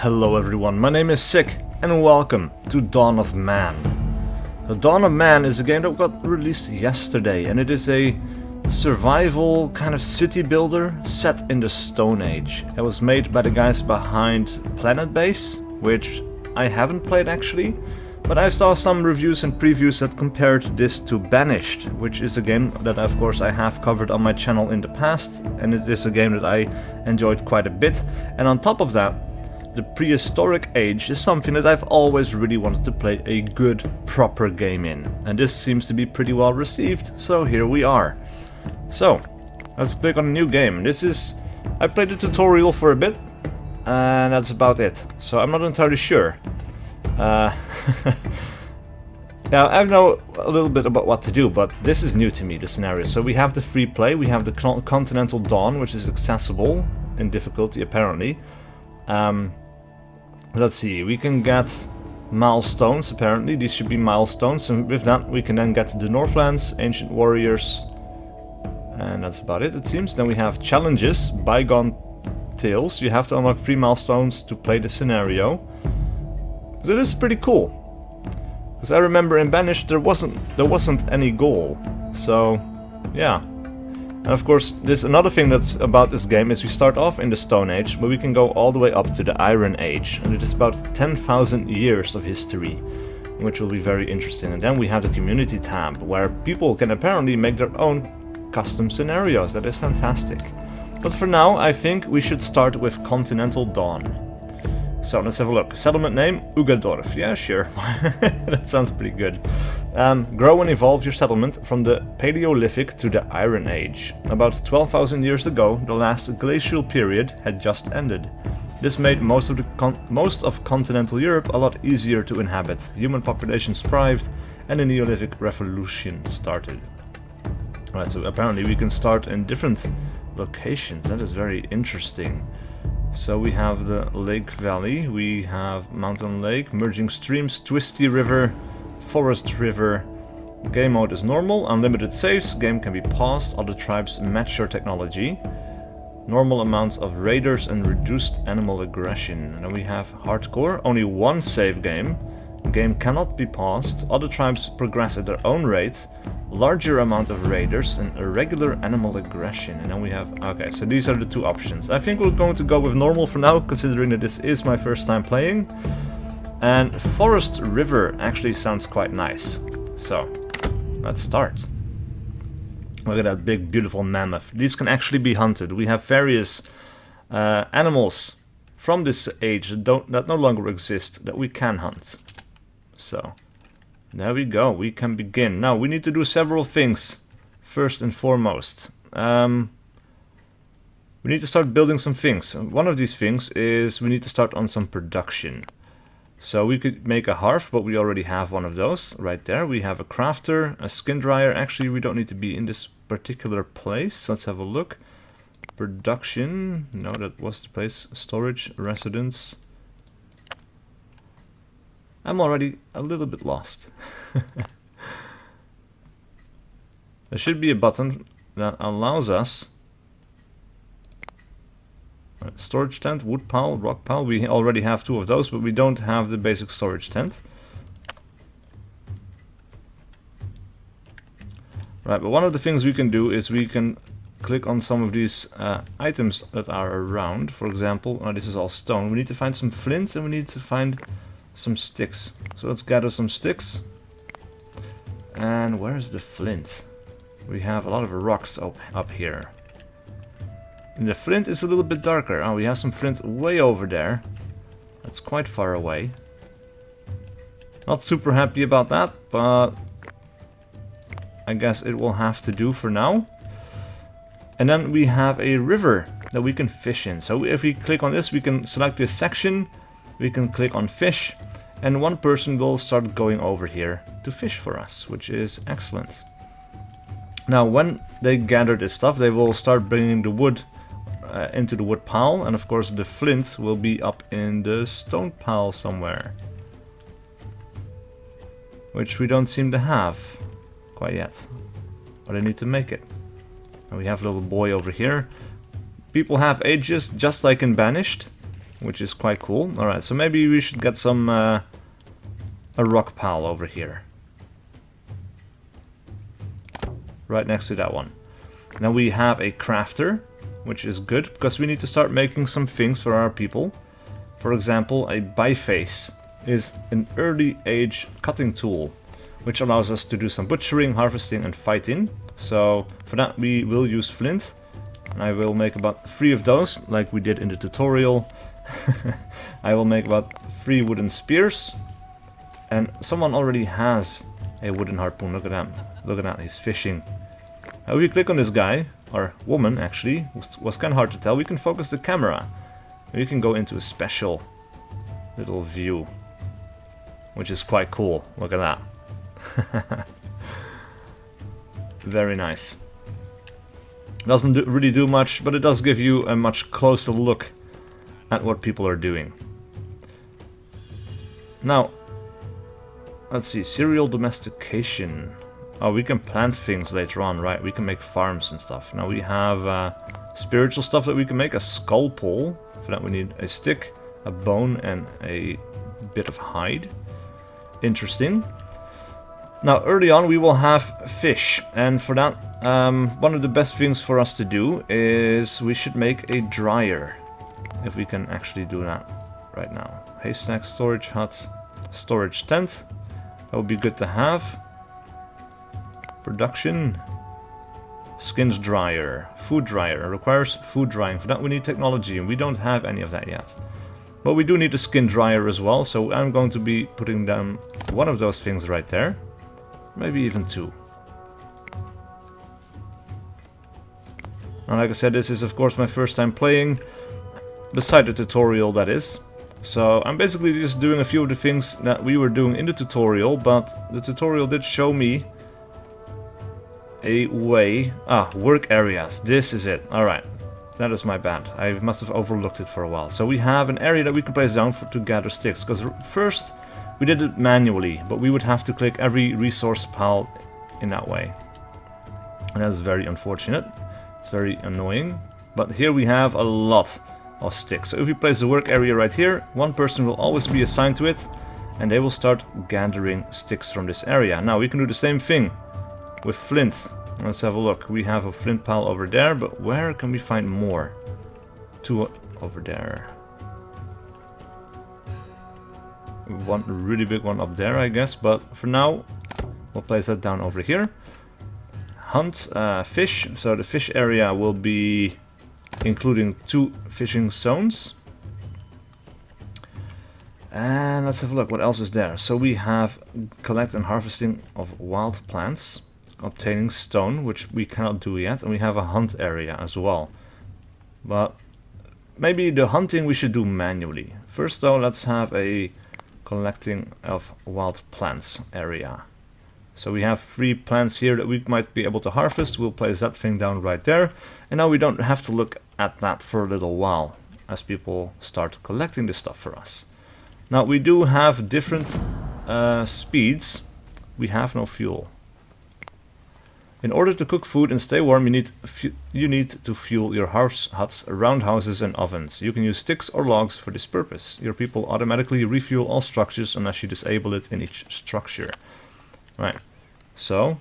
Hello everyone, my name is SiC and welcome to Dawn of Man. The Dawn of Man is a game that got released yesterday and it is a survival kind of city builder set in the Stone Age. It was made by the guys behind Planet Base, which I haven't played actually, but I saw some reviews and previews that compared this to Banished, which is a game that of course I have covered on my channel in the past, and it is a game that I enjoyed quite a bit. And on top of that, the prehistoric age is something that I've always really wanted to play a good, proper game in. And this seems to be pretty well received, so here we are. So, let's click on a new game. I played the tutorial for a bit, and that's about it. So I'm not entirely sure. Now, I know a little bit about what to do, but this is new to me, the scenario. So we have the free play, we have the Continental Dawn, which is accessible in difficulty apparently. Let's see, we can get milestones apparently, these should be milestones, and with that we can then get the Northlands, Ancient Warriors, and that's about it seems. Then we have challenges, Bygone Tales, you have to unlock 3 milestones to play the scenario. So this is pretty cool, because I remember in Banished there wasn't any goal, so yeah. And of course, there's another thing that's about this game is we start off in the Stone Age, but we can go all the way up to the Iron Age, and it is about 10,000 years of history, which will be very interesting. And then we have the community tab, where people can apparently make their own custom scenarios. That is fantastic. But for now, I think we should start with Continental Dawn. So let's have a look. Settlement name, Ugadorf. Yeah, sure. That sounds pretty good. Grow and evolve your settlement from the Paleolithic to the Iron Age. About 12,000 years ago, the last glacial period had just ended. This made most of continental Europe a lot easier to inhabit. Human populations thrived, and the Neolithic Revolution started. Alright, so apparently we can start in different locations. That is very interesting. So we have the Lake Valley, we have Mountain Lake, Merging Streams, Twisty River, Forest River. Game mode is normal, unlimited saves, game can be paused, other tribes match your technology. Normal amounts of raiders and reduced animal aggression. And then we have hardcore, only one save game. Game cannot be paused, other tribes progress at their own rate. Larger amount of raiders and irregular animal aggression. And then we have, okay, so these are the two options. I think we're going to go with normal for now, considering that this is my first time playing. And Forest River actually sounds quite nice. So, let's start. Look at that big, beautiful mammoth. These can actually be hunted. We have various animals from this age that no longer exist that we can hunt. So, there we go. We can begin. Now, we need to do several things. First and foremost. We need to start building some things. One of these things is we need to start on some production. So we could make a hearth, but we already have one of those right there. We have a crafter, a skin dryer. Actually, we don't need to be in this particular place. Let's have a look. Production. No, that was the place. Storage, residence. I'm already a little bit lost. There should be a button that allows us. Storage tent, wood pile, rock pile. We already have 2 of those, but we don't have the basic storage tent. Right, but one of the things we can do is we can click on some of these items that are around. For example, this is all stone. We need to find some flint and we need to find some sticks. So let's gather some sticks. And where is the flint? We have a lot of rocks up here. And the flint is a little bit darker. Oh, we have some flint way over there. That's quite far away. Not super happy about that, but I guess it will have to do for now. And then we have a river that we can fish in. So if we click on this, we can select this section. We can click on fish. And one person will start going over here to fish for us, which is excellent. Now, when they gather this stuff, they will start bringing the wood into the wood pile, and of course the flint will be up in the stone pile somewhere, which we don't seem to have quite yet, but I need to make it. And we have a little boy over here. People have ages just like in Banished, which is quite cool. Alright, so maybe we should get some a rock pile over here. Right next to that one. Now we have a crafter, which is good, because we need to start making some things for our people. For example, a biface is an early age cutting tool, which allows us to do some butchering, harvesting and fighting. So for that we will use flint. And I will make about 3 of those, like we did in the tutorial. I will make about 3 wooden spears. And someone already has a wooden harpoon. Look at that. Look at that, he's fishing. Now if you click on this guy, or woman actually, was kind of hard to tell, we can focus the camera. We can go into a special little view, which is quite cool. Look at that. Very nice. Doesn't really do much, but it does give you a much closer look at what people are doing. Now, let's see, serial domestication. Oh, we can plant things later on, right? We can make farms and stuff. Now we have spiritual stuff that we can make. A skull pole. For that we need a stick, a bone and a bit of hide. Interesting. Now early on we will have fish. And for that, one of the best things for us to do is we should make a dryer. If we can actually do that right now. Haystack, storage hut, storage tent. That would be good to have. Production. Skins dryer. Food dryer. Requires food drying. For that we need technology and we don't have any of that yet. But we do need a skin dryer as well. So I'm going to be putting down one of those things right there. Maybe even 2. And like I said, this is of course my first time playing. Beside the tutorial, that is. So I'm basically just doing a few of the things that we were doing in the tutorial. But the tutorial did show me a way. Work areas. This is it. Alright. That is my bad. I must have overlooked it for a while. So we have an area that we can place down to gather sticks. Because first we did it manually, but we would have to click every resource pile in that way. And that's very unfortunate. It's very annoying. But here we have a lot of sticks. So if we place the work area right here, one person will always be assigned to it. And they will start gathering sticks from this area. Now we can do the same thing with flint. Let's have a look. We have a flint pile over there, but where can we find more? 2 over there. One really big one up there, I guess, but for now we'll place that down over here. Hunt fish. So the fish area will be including 2 fishing zones. And let's have a look. What else is there? So we have collect and harvesting of wild plants. Obtaining stone, which we cannot do yet, and we have a hunt area as well. But maybe the hunting we should do manually. First though, let's have a collecting of wild plants area. So we have 3 plants here that we might be able to harvest. We'll place that thing down right there. And now we don't have to look at that for a little while as people start collecting this stuff for us. Now we do have different speeds. We have no fuel. In order to cook food and stay warm, you need to fuel your house huts, roundhouses and ovens. You can use sticks or logs for this purpose. Your people automatically refuel all structures unless you disable it in each structure. Right, so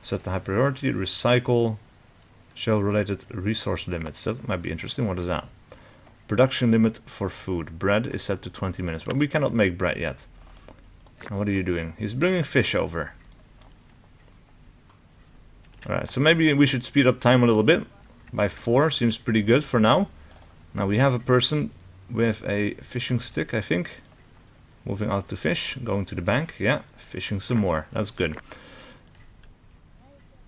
set the high priority, recycle, show related resource limits. That might be interesting. What is that? Production limit for food. Bread is set to 20 minutes, but we cannot make bread yet. What are you doing? He's bringing fish over. Alright, so maybe we should speed up time a little bit. By 4 seems pretty good for now. Now we have a person with a fishing stick, I think. Moving out to fish, going to the bank. Yeah, fishing some more. That's good.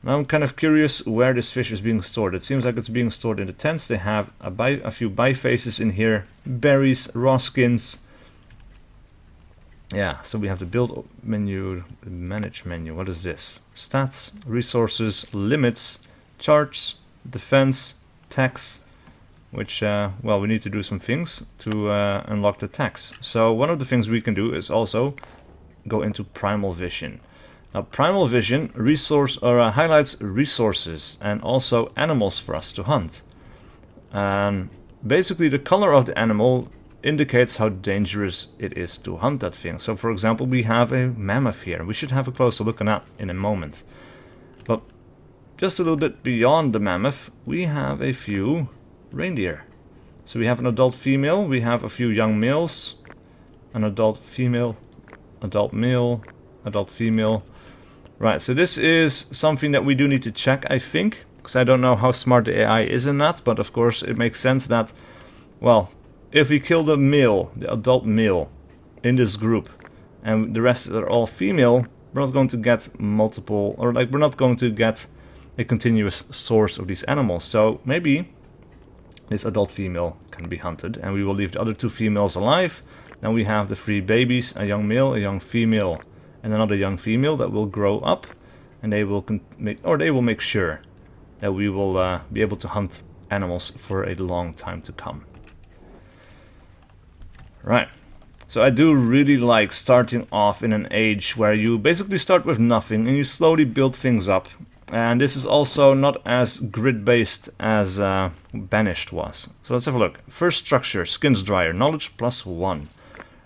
Now I'm kind of curious where this fish is being stored. It seems like it's being stored in the tents. They have a few bifaces in here. Berries, raw skins. Yeah, so we have the build menu, manage menu. What is this? Stats, resources, limits, charts, defense, tax, which, well, we need to do some things to unlock the tax. So one of the things we can do is also go into primal vision. Now primal vision highlights resources and also animals for us to hunt. And basically the color of the animal indicates how dangerous it is to hunt that thing. So for example, we have a mammoth here. We should have a closer look at that in a moment. But just a little bit beyond the mammoth, we have a few reindeer. So we have an adult female, we have a few young males, an adult female, adult male, adult female. Right, so this is something that we do need to check, I think, because I don't know how smart the AI is in that, but of course it makes sense that, well, if we kill the male, the adult male, in this group, and the rest are all female, we're not going to get multiple, or like we're not going to get a continuous source of these animals. So maybe this adult female can be hunted, and we will leave the other two females alive. Then we have the 3 babies, a young male, a young female, and another young female that will grow up, and they will make sure that we will be able to hunt animals for a long time to come. Right, so I do really like starting off in an age where you basically start with nothing and you slowly build things up. And this is also not as grid-based as Banished was. So let's have a look. First structure, skins dryer, knowledge +1.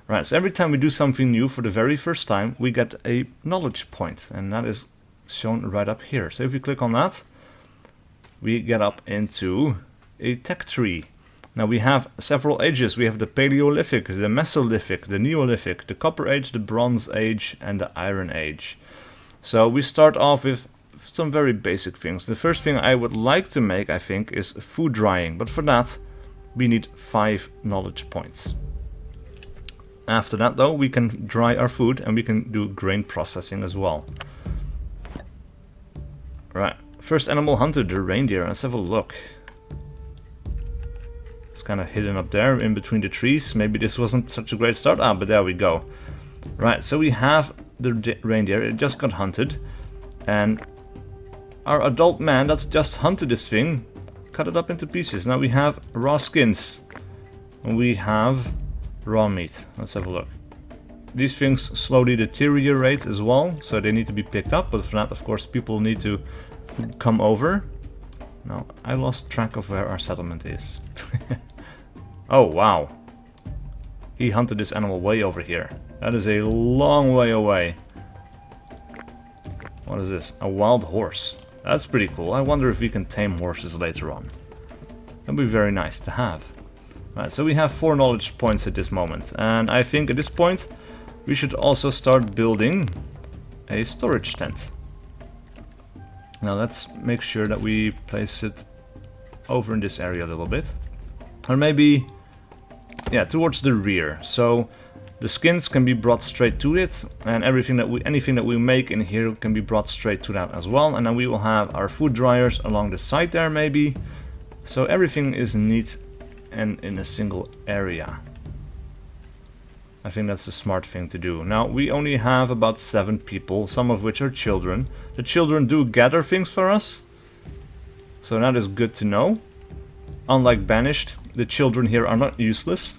Right, so every time we do something new for the very first time, we get a knowledge point, and that is shown right up here. So if we click on that, we get up into a tech tree. Now we have several ages. We have the Paleolithic, the Mesolithic, the Neolithic, the Copper Age, the Bronze Age, and the Iron Age. So we start off with some very basic things. The first thing I would like to make, I think, is food drying, but for that we need 5 knowledge points. After that though, we can dry our food and we can do grain processing as well. Right, first animal hunted, the reindeer. Let's have a look. It's kind of hidden up there in between the trees. Maybe this wasn't such a great start. Ah, but there we go. Right, so we have the reindeer. It just got hunted. And our adult man that just hunted this thing cut it up into pieces. Now we have raw skins. And we have raw meat. Let's have a look. These things slowly deteriorate as well, so they need to be picked up. But for that, of course, people need to come over. Now, I lost track of where our settlement is. Oh, wow. He hunted this animal way over here. That is a long way away. What is this? A wild horse. That's pretty cool. I wonder if we can tame horses later on. That'd be very nice to have. Right, so we have 4 knowledge points at this moment. And I think at this point, we should also start building a storage tent. Now let's make sure that we place it over in this area a little bit. Or maybe, yeah, towards the rear. So the skins can be brought straight to it, and anything that we make in here can be brought straight to that as well. And then we will have our food dryers along the side there maybe. So everything is neat and in a single area. I think that's the smart thing to do. Now, we only have about 7 people, some of which are children. The children do gather things for us, so that is good to know. Unlike Banished, the children here are not useless.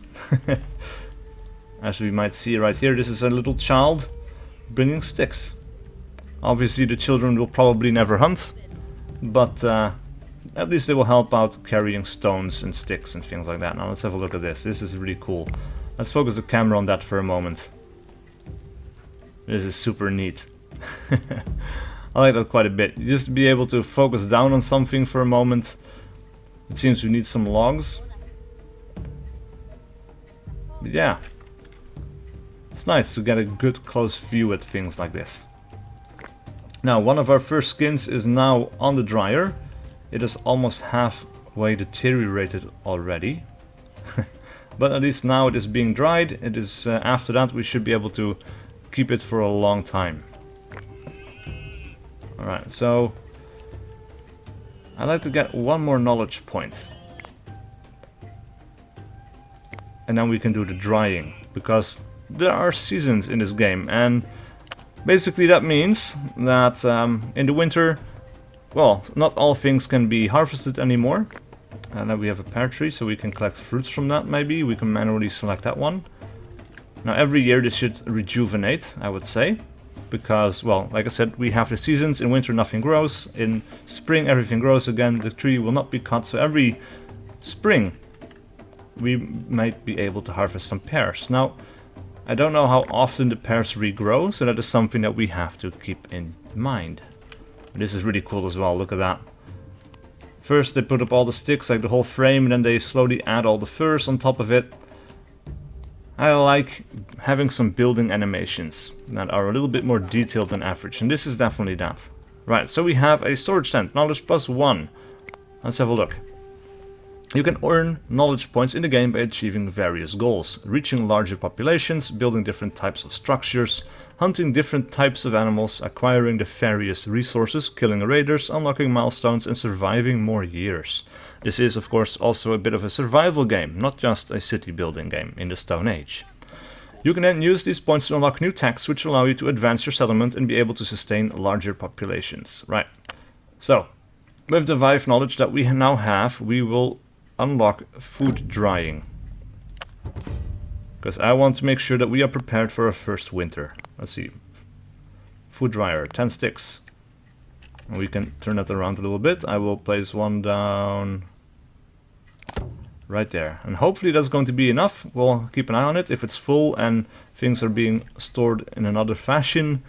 As we might see right here, this is a little child bringing sticks. Obviously, the children will probably never hunt, but at least they will help out carrying stones and sticks and things like that. Now, let's have a look at this. This is really cool. Let's focus the camera on that for a moment. This is super neat. I like that quite a bit. Just to be able to focus down on something for a moment. It seems we need some logs. But yeah. It's nice to get a good close view at things like this. Now, one of our first skins is now on the dryer. It is almost halfway deteriorated already. But at least now it is being dried. It is after that we should be able to keep it for a long time. Alright, so I'd like to get 1 more knowledge point. And then we can do the drying, because there are seasons in this game, and basically that means that in the winter, well, not all things can be harvested anymore. And then we have a pear tree, so we can collect fruits from that maybe. We can manually select that one. Now every year this should rejuvenate, I would say. Because, well, like I said, we have the seasons. In winter nothing grows. In spring everything grows again. The tree will not be cut. So every spring, we might be able to harvest some pears. Now, I don't know how often the pears regrow, so that is something that we have to keep in mind. This is really cool as well, look at that. First they put up all the sticks, like the whole frame, and then they slowly add all the furs on top of it. I like having some building animations that are a little bit more detailed than average, and this is definitely that. Right, so we have a storage tent, knowledge +1. Let's have a look. You can earn knowledge points in the game by achieving various goals, reaching larger populations, building different types of structures, hunting different types of animals, acquiring the various resources, killing raiders, unlocking milestones, and surviving more years. This is, of course, also a bit of a survival game, not just a city building game in the Stone Age. You can then use these points to unlock new techs, which allow you to advance your settlement and be able to sustain larger populations. Right. So, with the Vive knowledge that we now have, we will unlock food drying. Because I want to make sure that we are prepared for our first winter. Let's see. Food dryer, 10 sticks. And we can turn that around a little bit. I will place one down right there. And hopefully that's going to be enough. We'll keep an eye on it. If it's full and things are being stored in another fashion,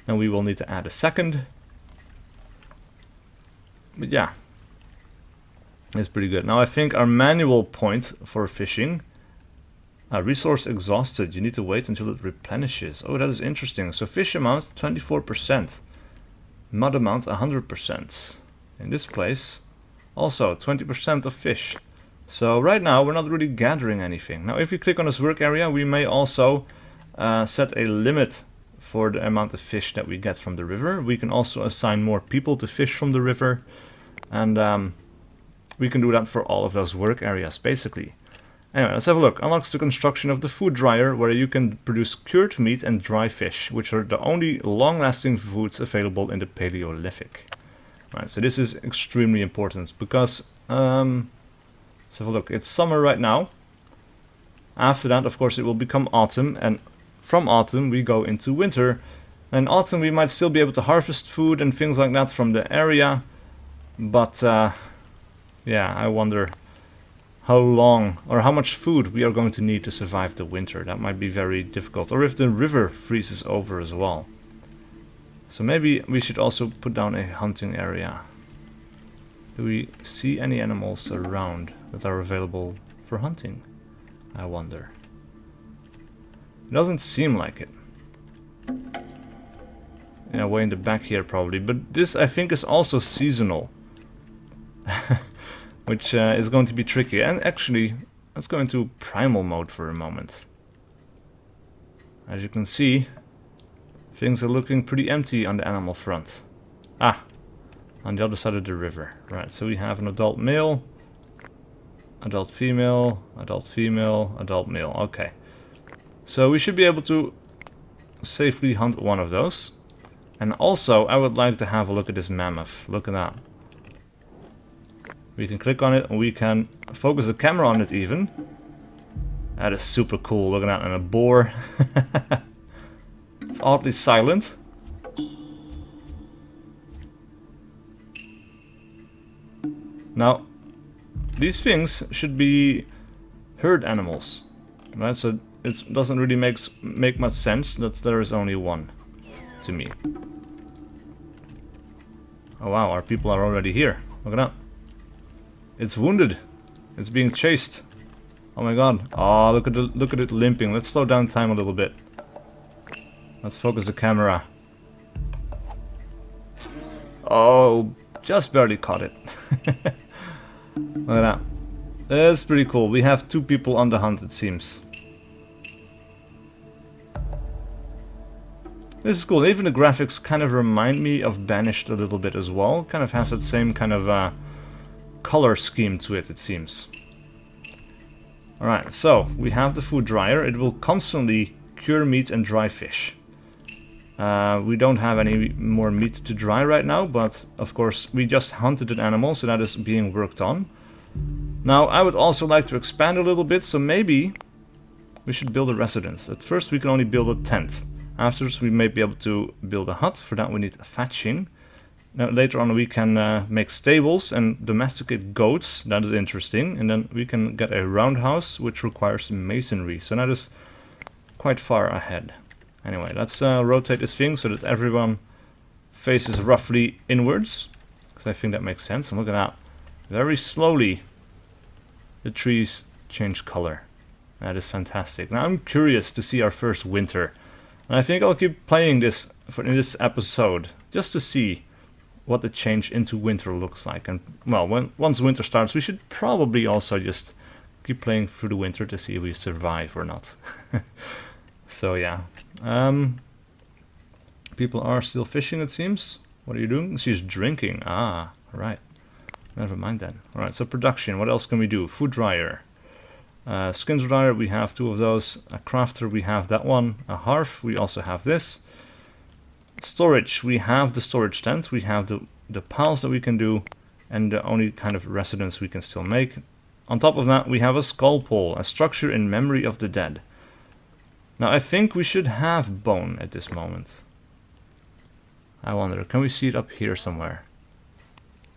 then we will need to add a second. But yeah. It's pretty good. Now I think our manual point for fishing, resource exhausted, you need to wait until it replenishes. Oh, that is interesting. So fish amount 24%, mud amount 100%. In this place also 20% of fish. So right now we're not really gathering anything. Now if we click on this work area, we may also set a limit for the amount of fish that we get from the river. We can also assign more people to fish from the river, and we can do that for all of those work areas, basically. Anyway, let's have a look. Unlocks the construction of the food dryer, where you can produce cured meat and dry fish, which are the only long-lasting foods available in the Paleolithic. Right, so this is extremely important, because, let's have a look. It's summer right now. After that, of course, it will become autumn, and from autumn we go into winter. And autumn we might still be able to harvest food and things like that from the area, but yeah, I wonder how long or how much food we are going to need to survive the winter. That might be very difficult. Or if the river freezes over as well. So maybe we should also put down a hunting area. Do we see any animals around that are available for hunting? I wonder. It doesn't seem like it. Yeah, way in the back here probably. But this I think is also seasonal. Which is going to be tricky. And actually, let's go into primal mode for a moment. As you can see, things are looking pretty empty on the animal front. Ah, on the other side of the river. Right, so we have an adult male, adult female, adult female, adult male. Okay. So we should be able to safely hunt one of those. And also, I would like to have a look at this mammoth. Look at that. We can click on it and we can focus the camera on it even. That is super cool. Look at that. And a boar. It's oddly silent. Now, these things should be herd animals. Right? So it doesn't really make much sense that there is only one to me. Oh wow, our people are already here. Look at that. It's wounded. It's being chased. Oh my god. Oh, look at it limping. Let's slow down time a little bit. Let's focus the camera. Oh, just barely caught it. Look at that. That's pretty cool. We have 2 people on the hunt, it seems. This is cool. Even the graphics kind of remind me of Banished a little bit as well. Kind of has that same kind of color scheme to it, it seems. Alright, so we have the food dryer. It will constantly cure meat and dry fish. We don't have any more meat to dry right now, but of course we just hunted an animal, so that is being worked on. Now I would also like to expand a little bit, so maybe we should build a residence. At first we can only build a tent. Afterwards we may be able to build a hut. For that we need thatching. Now later on we can make stables and domesticate goats. That is interesting. And then we can get a roundhouse, which requires masonry. So that is quite far ahead. Anyway, let's rotate this thing so that everyone faces roughly inwards, because I think that makes sense. And look at that. Very slowly the trees change color. That is fantastic. Now I'm curious to see our first winter. And I think I'll keep playing this in this episode, just to see what the change into winter looks like. And well, once winter starts, we should probably also just keep playing through the winter to see if we survive or not. So yeah. People are still fishing, it seems. What are you doing? She's drinking. Ah, right. Never mind then. Alright, so production. What else can we do? Food dryer. Skins dryer, we have 2 of those. A crafter, we have that one. A hearth, we also have this. Storage, we have the storage tent. We have the piles that we can do. And the only kind of residence we can still make. On top of that, we have a skull pole. A structure in memory of the dead. Now, I think we should have bone at this moment. I wonder, can we see it up here somewhere?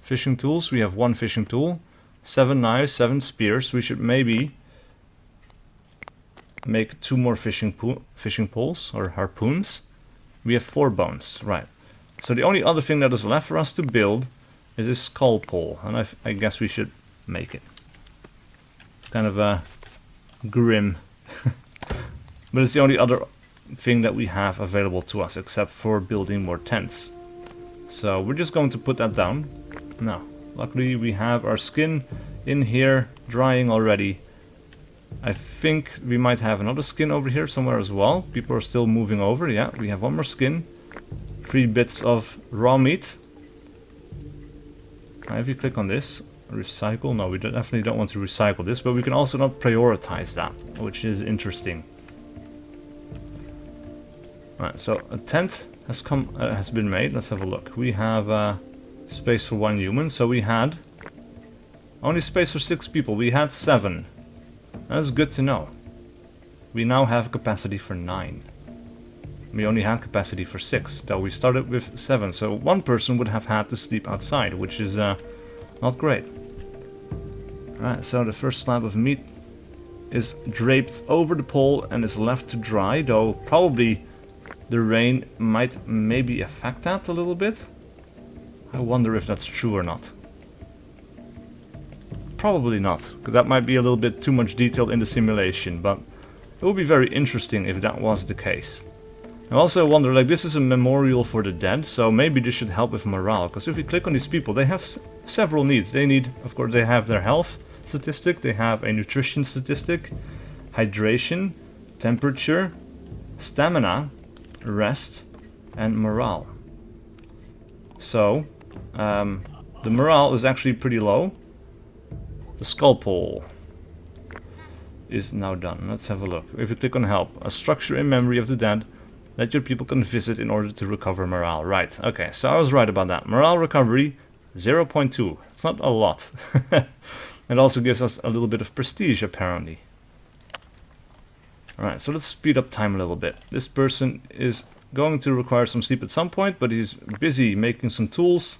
Fishing tools, we have 1 fishing tool. 7 knives, 7 spears. We should maybe make 2 more fishing poles or harpoons. We have 4 bones, right. So the only other thing that is left for us to build is a skull pole. And I guess we should make it. It's kind of grim. But it's the only other thing that we have available to us, except for building more tents. So we're just going to put that down. Now, luckily we have our skin in here drying already. I think we might have another skin over here somewhere as well. People are still moving over. Yeah, we have 1 more skin. 3 bits of raw meat. Now if you click on this, recycle. No, we definitely don't want to recycle this, but we can also not prioritize that, which is interesting. Right, so a tent has been made. Let's have a look. We have space for 1 human, so we had only space for 6 people. We had 7. That's good to know. We now have capacity for 9. We only had capacity for 6, though we started with 7. So 1 person would have had to sleep outside, which is not great. Alright, so the first slab of meat is draped over the pole and is left to dry, though probably the rain might maybe affect that a little bit. I wonder if that's true or not. Probably not, because that might be a little bit too much detail in the simulation, but it would be very interesting if that was the case. I also wonder, like, this is a memorial for the dead, so maybe this should help with morale, because if we click on these people, they have several needs. They need, of course, they have their health statistic, they have a nutrition statistic, hydration, temperature, stamina, rest, and morale. So, the morale is actually pretty low. The skull pole is now done. Let's have a look. If you click on help, a structure in memory of the dead that your people can visit in order to recover morale. Right, okay, so I was right about that. Morale recovery, 0.2. It's not a lot. It also gives us a little bit of prestige, apparently. Alright, so let's speed up time a little bit. This person is going to require some sleep at some point, but he's busy making some tools.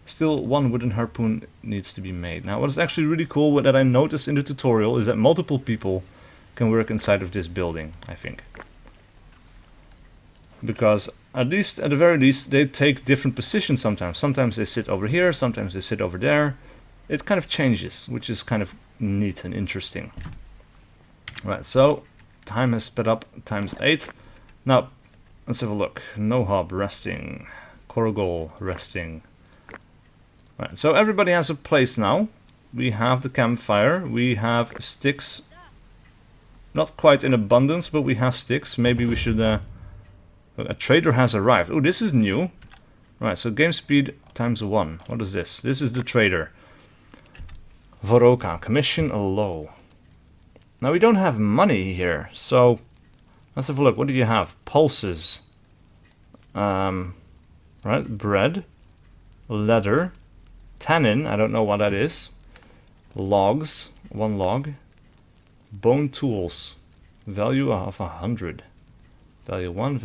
Still, 1 wooden harpoon needs to be made. Now, what is actually really cool that I noticed in the tutorial is that multiple people can work inside of this building, I think. Because, at the very least, they take different positions sometimes. Sometimes they sit over here, sometimes they sit over there. It kind of changes, which is kind of neat and interesting. Right, so time has sped up times 8. Now, let's have a look. No hob, resting. Korgol, resting. Right, so everybody has a place now. We have the campfire. We have sticks. Not quite in abundance, but we have sticks. Maybe we should... a trader has arrived. Oh, this is new. Right, so game speed times 1. What is this? This is the trader. Voroka, commission low. Now we don't have money here, so let's have a look. What do you have? Pulses. Right, bread. Leather. Tannin, I don't know what that is. Logs, 1 log. Bone tools, value of 100. Value 1,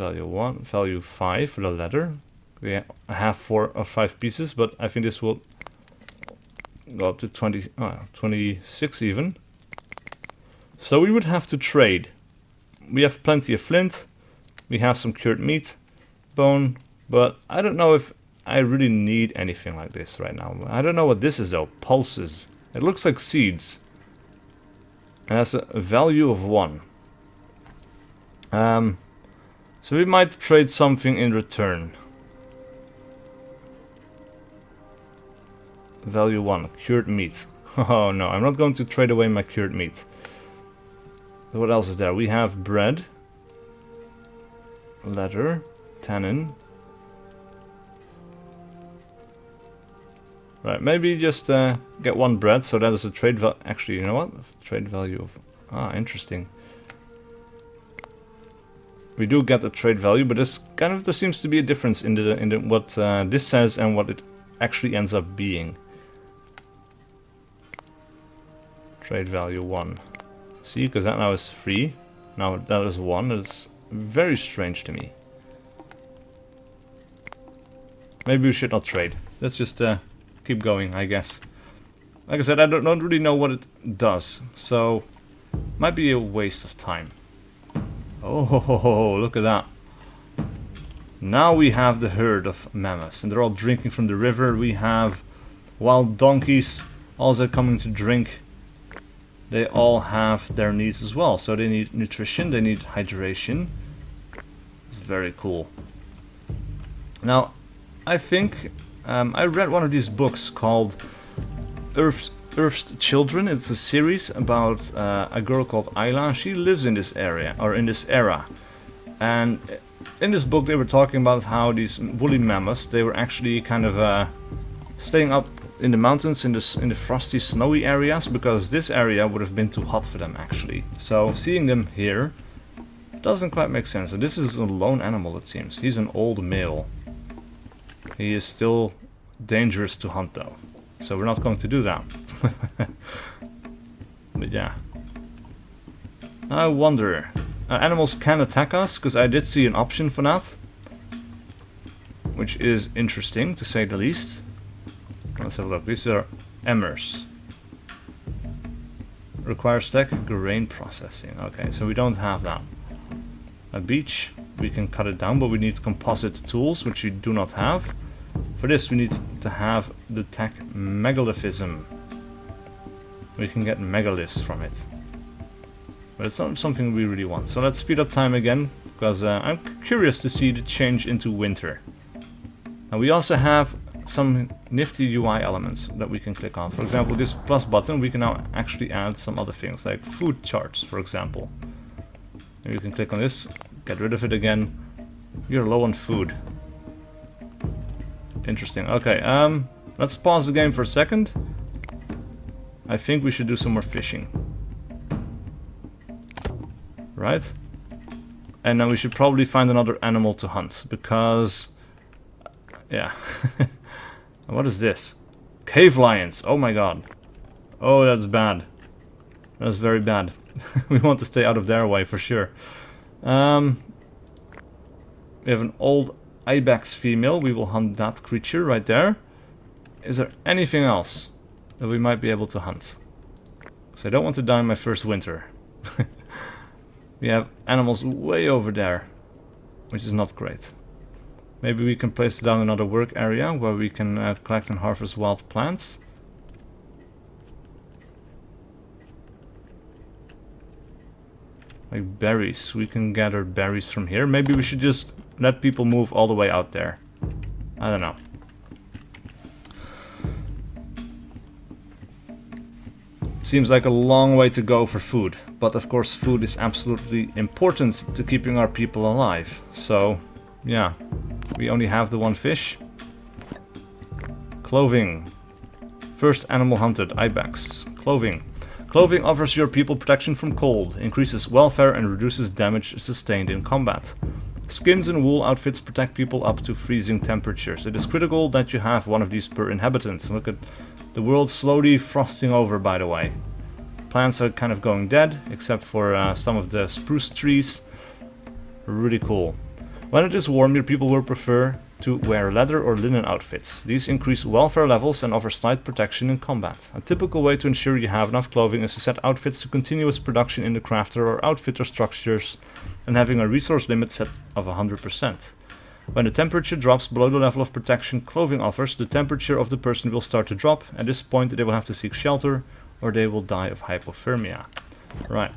value 5 for the leather. We have 4 or 5 pieces, but I think this will go up to 26 even. So we would have to trade. We have plenty of flint. We have some cured meat, bone, but I don't know if I really need anything like this right now. I don't know what this is though. Pulses. It looks like seeds. And has a value of 1. So we might trade something in return. Value 1, cured meat. Oh no, I'm not going to trade away my cured meat. So what else is there? We have bread, leather, tannin. Right, maybe just get 1 bread, so that is a trade value. Actually, you know what? Trade value of... Ah, interesting. We do get a trade value, but there seems to be a difference in what this says and what it actually ends up being. Trade value 1. See, because that now is 3. Now that is 1. That's very strange to me. Maybe we should not trade. Let's just keep going, I guess. Like I said, I don't really know what it does, so might be a waste of time. Oh, look at that. Now we have the herd of mammoths, and they're all drinking from the river. We have wild donkeys also coming to drink. They all have their needs as well, so they need nutrition, they need hydration. It's very cool. Now, I think I read one of these books called Earth's Children. It's a series about a girl called Ayla. She lives in this area, or in this era. And in this book they were talking about how these woolly mammoths, they were actually kind of staying up in the mountains in the frosty, snowy areas, because this area would have been too hot for them actually. So seeing them here doesn't quite make sense. And this is a lone animal, it seems. He's an old male. He is still dangerous to hunt though, so we're not going to do that. But yeah, I wonder, animals can attack us, because I did see an option for that, which is interesting to say the least. Let's have a look. These are emmers. Requires stack grain processing. Okay, so we don't have that. A beech, we can cut it down, but we need composite tools, which we do not have. For this we need to have the tech megalithism. We can get megaliths from it. But it's not something we really want. So let's speed up time again, because I'm curious to see the change into winter. And we also have some nifty UI elements that we can click on. For example, this plus button, we can now actually add some other things, like food charts, for example. And you can click on this, get rid of it again. You're low on food. Interesting. Okay, let's pause the game for a second. I think we should do some more fishing. Right? And then we should probably find another animal to hunt, because... yeah. What is this? Cave lions! Oh my god. Oh, that's bad. That's very bad. We want to stay out of their way for sure. We have an old ibex female. We will hunt that creature right there. Is there anything else that we might be able to hunt? Because I don't want to die in my first winter. We have animals way over there, which is not great. Maybe we can place down another work area where we can collect and harvest wild plants. Like berries. We can gather berries from here. Maybe we should just let people move all the way out there. I don't know. Seems like a long way to go for food. But of course food is absolutely important to keeping our people alive. So, yeah. We only have the one fish. Clothing. First animal hunted, ibex. Clothing. Clothing offers your people protection from cold, increases welfare and reduces damage sustained in combat. Skins and wool outfits protect people up to freezing temperatures. It is critical that you have one of these per inhabitant. Look at the world slowly frosting over, by the way. Plants are kind of going dead, except for some of the spruce trees. Really cool. When it is warm, your people will prefer to wear leather or linen outfits. These increase welfare levels and offer slight protection in combat. A typical way to ensure you have enough clothing is to set outfits to continuous production in the crafter or outfitter structures and having a resource limit set of 100%. When the temperature drops below the level of protection clothing offers, the temperature of the person will start to drop. At this point they will have to seek shelter or they will die of hypothermia. Right.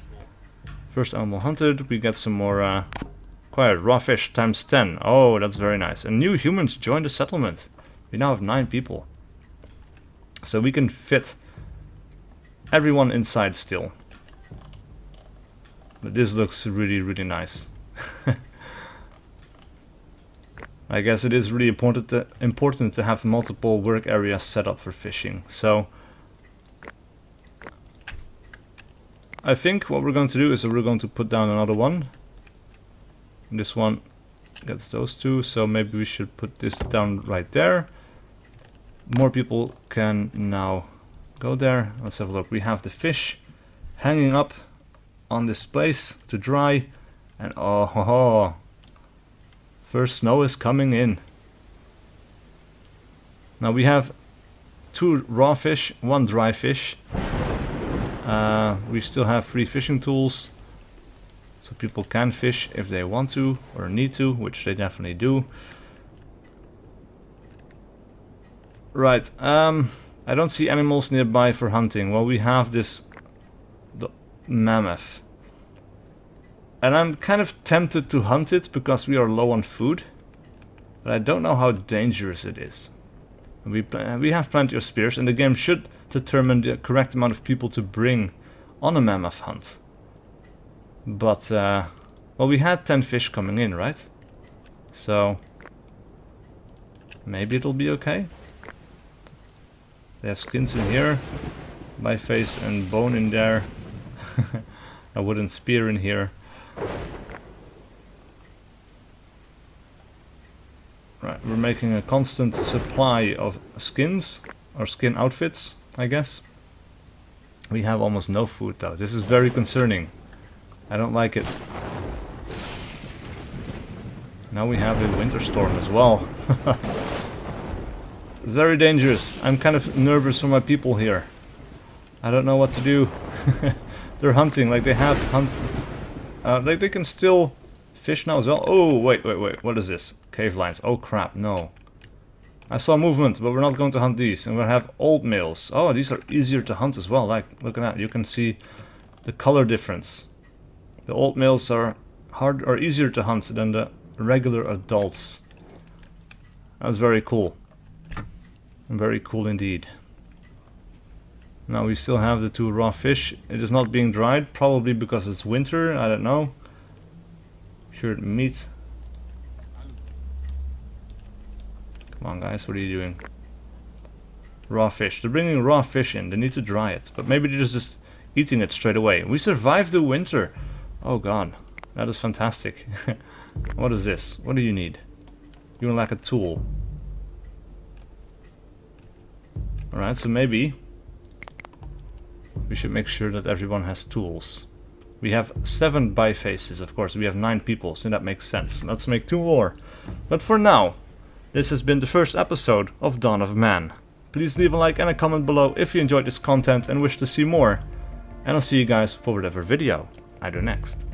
First animal hunted, we get some more quiet raw fish times 10. Oh, that's very nice. And new humans join the settlement. We now have 9 people. So we can fit everyone inside still. But this looks really, really nice. I guess it is really important to have multiple work areas set up for fishing. So I think what we're going to do is we're going to put down another one. This one gets those 2, so maybe we should put this down right there. More people can now go there. Let's have a look. We have the fish hanging up on this place to dry, and oh ho ho, first snow is coming in. Now we have 2 raw fish, 1 dry fish. We still have 3 fishing tools. So people can fish if they want to or need to, which they definitely do. Right, I don't see animals nearby for hunting. Well, we have the mammoth. And I'm kind of tempted to hunt it because we are low on food. But I don't know how dangerous it is. We have plenty of spears, and the game should determine the correct amount of people to bring on a mammoth hunt. But, well, we had 10 fish coming in, right? So, maybe it'll be okay. They have skins in here, my face and bone in there, a wooden spear in here. Right, we're making a constant supply of skins, or skin outfits, I guess. We have almost no food though. This is very concerning. I don't like it. Now we have a winter storm as well. It's very dangerous. I'm kind of nervous for my people here. I don't know what to do. They're hunting, like they have like they can still fish now as well. Oh, wait, what is this? Cave lines. Oh crap, no. I saw movement, but we're not going to hunt these. And we'll have old males. Oh, these are easier to hunt as well. Like, look at that. You can see the color difference. The old males are easier to hunt than the regular adults. That's very cool. Very cool indeed. Now we still have the 2 raw fish. It is not being dried, probably because it's winter. I don't know. Cured meat. Come on guys, what are you doing? Raw fish. They're bringing raw fish in. They need to dry it. But maybe they're just eating it straight away. We survived the winter. Oh god. That is fantastic. What is this? What do you need? You lack a tool. Alright, so maybe we should make sure that everyone has tools. We have 7 bifaces, of course. We have 9 people, so that makes sense. Let's make 2 more. But for now, this has been the first episode of Dawn of Man. Please leave a like and a comment below if you enjoyed this content and wish to see more. And I'll see you guys for whatever video I do next.